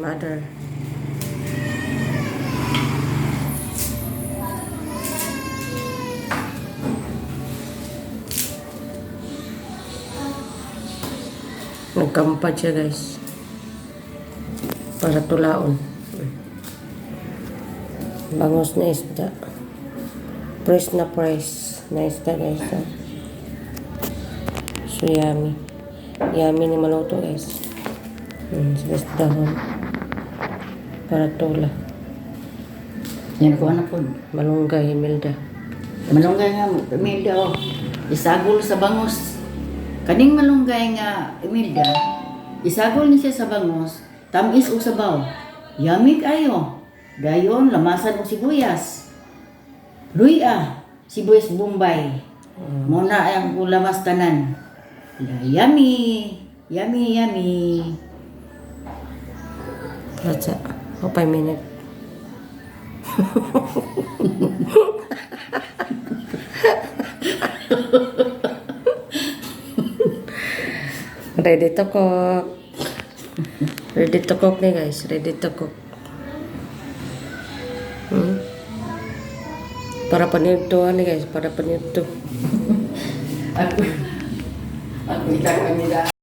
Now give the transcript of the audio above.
mother. Nagkampad siya, guys. Para tulaon. Bangos na isda. Fresh na fresh na isda, guys. So, yummy. Yummy ni maluto, guys. Sa isdahon. Para tula. Yan ko anak po. Malunggay, Imelda. Malunggay nga, Imelda, oh. Isagol sa bangos. Kaning malunggay nga, Imelda, isagol ni siya sa bangos, tamis o sabaw. Yummy kayo. Dayon, lamasan o sibuyas. Luya, sibuyas Bombay. Muna ang ulamas tanan. Yummy. Yummy, yummy. Ratsa. O, 5 minutes. Ready to cook. Ready to cook nih, guys. Ready to cook. Para penito nih, guys. Para penito. Aku ikan kanida.